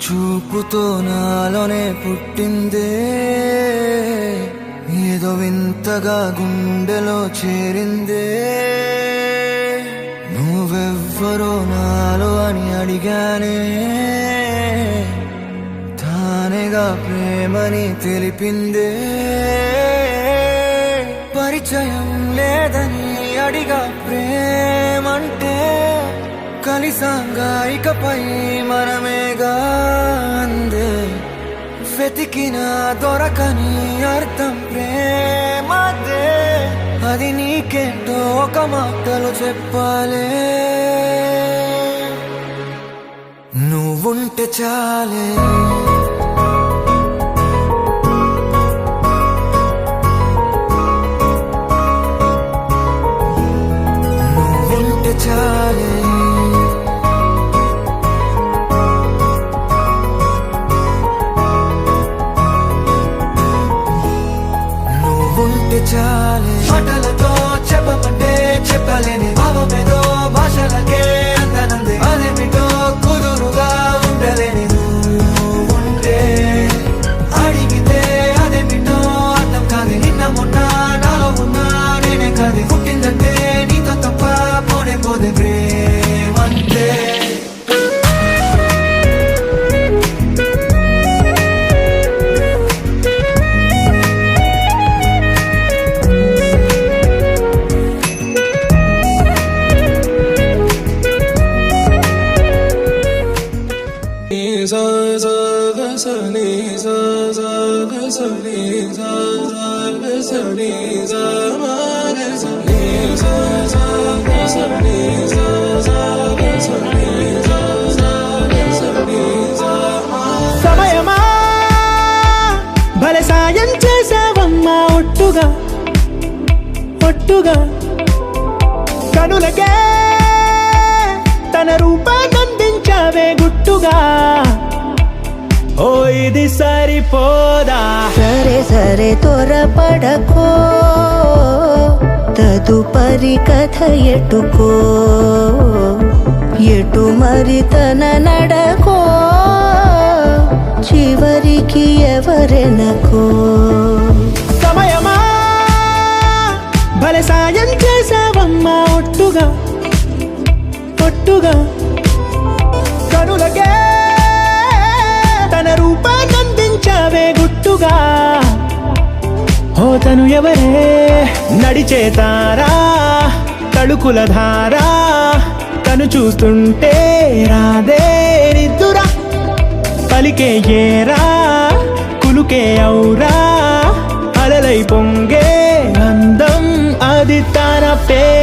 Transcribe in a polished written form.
చూపుతో నాలోనే పుట్టిందే, ఏదో వింతగా గుండెలో చేరిందే. నువ్వెవ్వరో నాలో అని అడిగానే, తానేగా ప్రేమని తెలిపిందే. పరిచయం లేదని అడిగా ప్రేమంటే, కలిసాంగా ఇకపై మనమేగా అందే. వెతికినా దొరకని అర్థం ప్రేమదే, అది నీకేంటో ఒక మాటలు చెప్పాలే. నువ్వుంటే చాలే, నువ్వుంటే చాలే. ఉంటే చాలే, మాటలతో చెప్పమంటే చెప్పలేని భావమేదో భాషలకే అందనందే. అదేమిటో కుదురుగా ఉండలేని నువ్వుంటే, అడిగితే అదేమిటో అర్థం కాదు. నిన్న మొన్న నాలో ఉన్నా నేనే కాదు, పుట్టిందంటే నీతో తప్ప పోనే పోదే ప్రేమంటే. సమయమా భలే సాయం చేసావమ్మా, ఒట్టుగా ఒట్టుగా కనులకే తన రూపాన్నందించావే గుట్టుగా. ఓ ఇది సరిపోదా, సరే సరే త్వరపడకో, తదుపరి కథ ఎటుకో, ఎటు మరి తన నడకో, చివరికి ఎవరెనకో. సమయమా భలే సాయం చేసావమ్మా, ఒట్టుగా ఒట్టుగా కనులకే తన రూపాన్నందించావే గుట్టుగా. ఓ తను ఎవరే, నడిచే తారా, తళుకుల ధారా, తను చూస్తుంటే రాదే నిద్దురా. పలికే ఏరా, కులుకే ఔరా, అలలై పొంగే అందం, అది తన పేరు.